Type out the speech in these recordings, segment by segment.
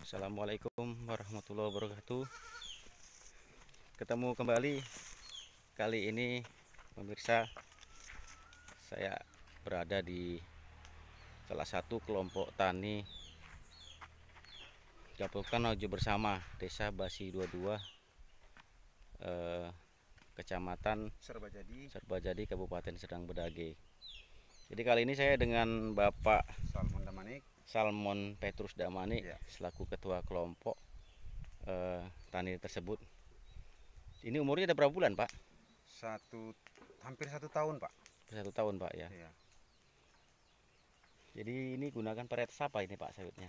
Assalamualaikum warahmatullahi wabarakatuh. Ketemu kembali. Kali ini pemirsa, saya berada di salah satu kelompok tani gabungan maju bersama Desa Basi 22, Kecamatan Serbajadi, Kabupaten Serdang Bedagai. Jadi kali ini saya dengan Bapak Salmon Petrus Damanik ya, selaku ketua kelompok tani tersebut. Ini umurnya ada berapa bulan, Pak? Hampir 1 tahun, Pak. 1 tahun, Pak, ya. Iya. Jadi ini gunakan varietas apa ini, Pak, sawitnya?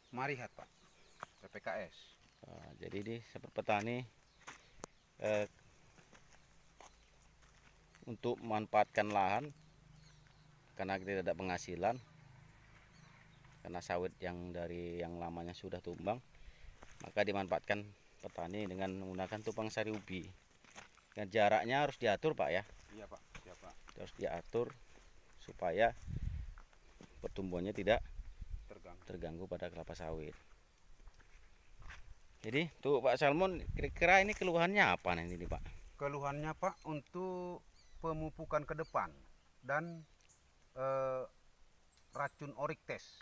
Marihat, Pak. PPKS. Jadi ini seperti petani untuk memanfaatkan lahan karena tidak ada penghasilan, karena sawit yang dari yang lamanya sudah tumbang, maka dimanfaatkan petani dengan menggunakan tupang sari ubi. Dan jaraknya harus diatur, Pak, ya. Iya, Pak. Iya, Pak. Harus diatur supaya pertumbuhannya tidak terganggu pada kelapa sawit. Jadi tuh Pak Salmon, kira-kira ini keluhannya apa nih ini, Pak? Keluhannya, Pak, untuk pemupukan ke depan dan racun oriktes,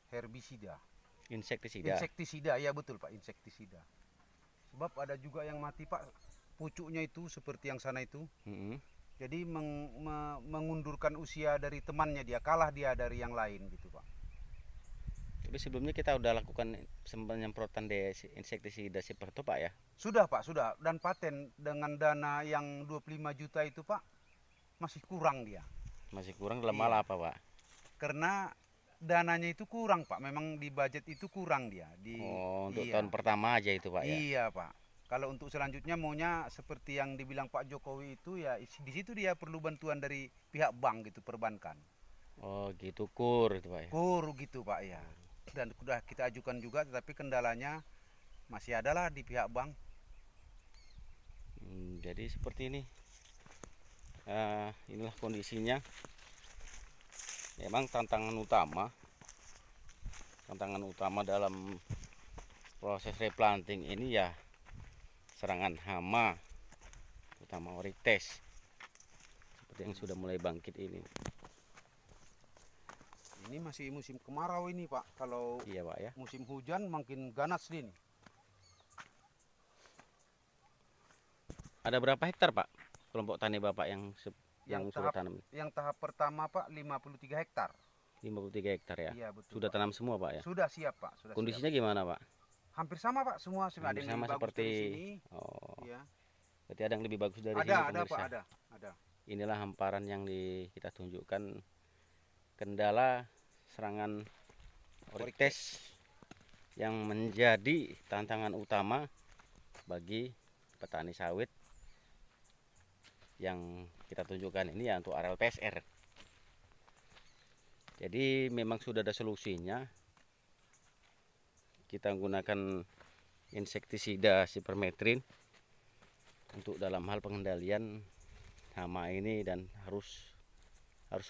herbisida. Insektisida, ya betul, Pak, insektisida. Sebab ada juga yang mati, Pak, pucuknya itu seperti yang sana itu. Jadi mengundurkan usia dari temannya, dia kalah dia dari yang lain gitu, Pak. Tapi sebelumnya kita udah lakukan penyemprotan insektisida seperti itu, Pak, ya? Sudah, Pak, sudah. Dan paten dengan dana yang 25 juta itu, Pak, masih kurang dia. Masih kurang dalam hal apa, Pak? Karena dananya itu kurang, Pak. Memang di budget itu kurang dia. Untuk tahun pertama aja itu, Pak, ya? Iya, Pak. Kalau untuk selanjutnya maunya seperti yang dibilang Pak Jokowi itu, ya di situ dia perlu bantuan dari pihak bank gitu, perbankan. Oh gitu, kur itu, Pak, ya? Kur gitu, Pak, ya. Dan sudah kita ajukan juga, tetapi kendalanya masih adalah di pihak bank. Jadi seperti ini. Inilah kondisinya. Memang tantangan utama dalam proses replanting ini ya serangan hama, terutama oriktes, seperti yang sudah mulai bangkit ini. Ini masih musim kemarau ini, Pak. Kalau iya, Pak, ya, musim hujan makin ganas ini. Ada berapa hektar, Pak, kelompok tani Bapak yang sudah tanam? Yang tahap pertama, Pak, 53 hektar. 53 hektar ya? Iya, betul, sudah Pak. Tanam semua, Pak, ya? Sudah siap, Pak. Sudah kondisinya siap. Gimana, Pak? Hampir sama, Pak, semua ada yang lebih seperti bagus dari sini. Oh, ya. Berarti ada yang lebih bagus dari sini, ada, Pak, ada. Inilah hamparan yang kita tunjukkan kendala serangan oriktes yang menjadi tantangan utama bagi petani sawit yang kita tunjukkan ini ya, untuk areal PSR. Jadi memang sudah ada solusinya. Kita menggunakan insektisida sipermetrin untuk dalam hal pengendalian hama ini, dan harus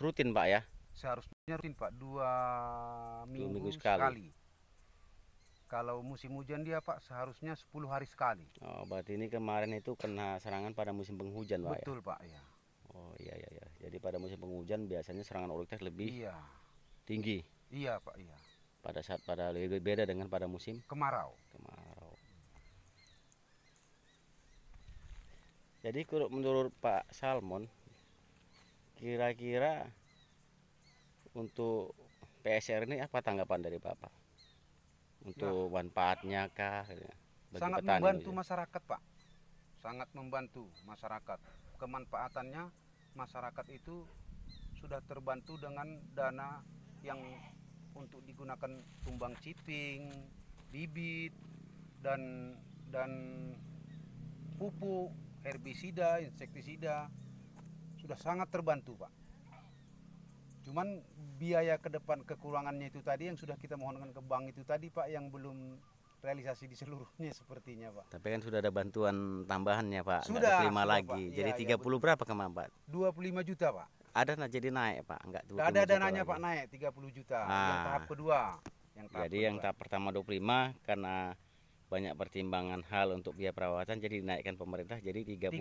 rutin, Pak, ya? Seharusnya rutin, Pak, 2 minggu sekali. Kalau musim hujan dia, Pak, seharusnya 10 hari sekali. Oh, berarti ini kemarin itu kena serangan pada musim penghujan, Pak? Betul, ya? Pak, ya. Oh iya. Jadi pada musim penghujan biasanya serangan oriktes lebih tinggi. Iya, Pak, iya. Pada lebih beda dengan pada musim kemarau. Jadi menurut Pak Salmon, kira-kira untuk PSR ini apa tanggapan dari Bapak? Untuk manfaatnya kah? Bagi sangat petani membantu masyarakat, Pak. Sangat membantu masyarakat. Kemanfaatannya masyarakat itu sudah terbantu dengan dana yang untuk digunakan tumbang ciping, bibit, dan pupuk, herbisida, insektisida. Sudah sangat terbantu, Pak. Cuman biaya ke depan kekurangannya itu tadi yang sudah kita mohonkan ke bank itu tadi, Pak, yang belum realisasi di seluruhnya sepertinya, Pak. Tapi kan sudah ada bantuan tambahannya, Pak. Sudah, 25 lagi. Pak. Jadi 30 berapa kemarin, Pak? 25 juta, Pak. Ada jadi naik, Pak? Enggak, ada dananya, Pak, naik 30 juta. Yang tahap kedua. Jadi yang tahap pertama 25 karena banyak pertimbangan hal untuk biaya perawatan jadi dinaikkan pemerintah jadi 30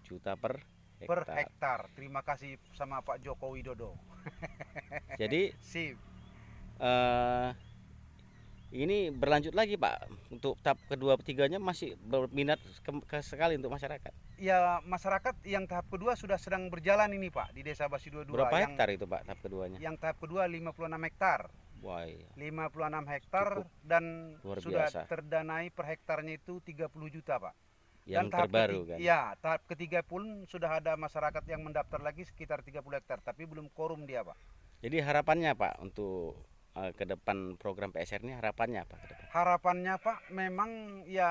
juta per hektar. Terima kasih sama Pak Joko Widodo. Jadi sip. Ini berlanjut lagi Pak, untuk tahap kedua ketiganya masih berminat sekali untuk masyarakat. Ya, masyarakat yang tahap kedua sudah sedang berjalan ini Pak di Desa Basi 22. Berapa hektar itu Pak tahap keduanya? Yang tahap kedua 56 hektar. Wah, iya. 56 hektar dan sudah terdanai per hektarnya itu 30 juta Pak. Yang terbaru kan? Ya, tahap ketiga pun sudah ada masyarakat yang mendaftar lagi sekitar 30 hektar, tapi belum quorum dia Pak. Jadi harapannya Pak untuk ke depan program PSR ini harapannya apa ke depan? Harapannya Pak memang ya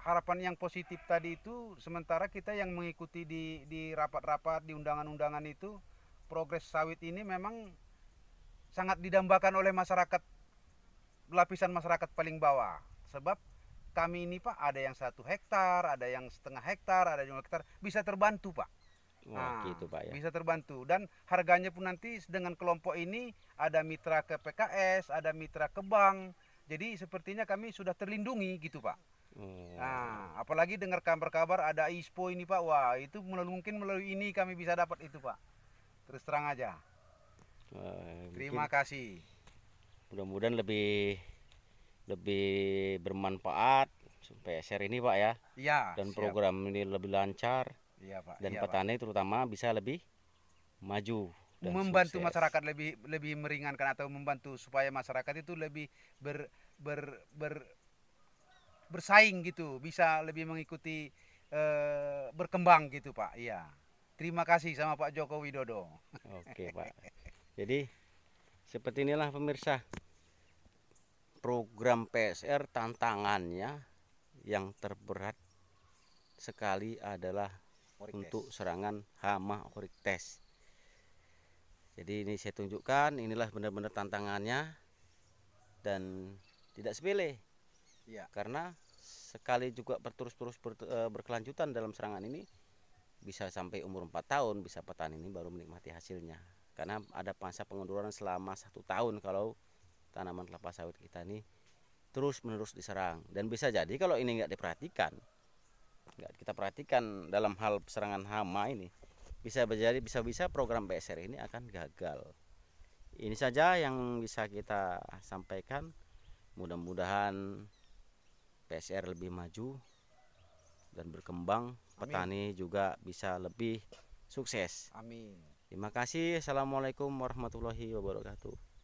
harapan yang positif tadi itu, sementara kita yang mengikuti di rapat-rapat di undangan-undangan itu, progres sawit ini memang sangat didambakan oleh masyarakat, lapisan masyarakat paling bawah. Sebab kami ini Pak ada yang 1 hektar, ada yang setengah hektar, ada yang 2 hektar, bisa terbantu Pak. Nah, gitu Pak ya. Bisa terbantu, dan harganya pun nanti dengan kelompok ini ada mitra ke PKS, ada mitra ke bank. Jadi sepertinya kami sudah terlindungi gitu Pak. Nah, apalagi dengar kabar-kabar ada ISPO ini Pak. Wah, itu mungkin melalui ini kami bisa dapat itu Pak. Terus terang aja. Terima kasih. Mudah-mudahan lebih bermanfaat PSR ini Pak ya. Iya. Dan program ini lebih lancar. Iya Pak. Dan petani terutama bisa lebih maju dan membantu sukses. Masyarakat lebih meringankan atau membantu supaya masyarakat itu lebih bersaing gitu, bisa lebih mengikuti berkembang gitu Pak. Iya. Terima kasih sama Pak Joko Widodo. Oke Pak. Jadi seperti inilah pemirsa program PSR, tantangannya yang terberat sekali adalah untuk serangan hama Oryctes. Jadi ini saya tunjukkan, inilah benar-benar tantangannya dan tidak sepele. Ya. Karena sekali juga terus berkelanjutan dalam serangan ini bisa sampai umur 4 tahun, bisa petani ini baru menikmati hasilnya. Karena ada masa pengunduran selama 1 tahun kalau tanaman kelapa sawit kita ini terus-menerus diserang. Dan bisa jadi kalau ini nggak diperhatikan, nggak kita perhatikan dalam hal serangan hama ini, bisa program PSR ini akan gagal. Ini saja yang bisa kita sampaikan. Mudah-mudahan PSR lebih maju dan berkembang. Amin. Petani juga bisa lebih sukses. Amin. Terima kasih. Assalamualaikum warahmatullahi wabarakatuh.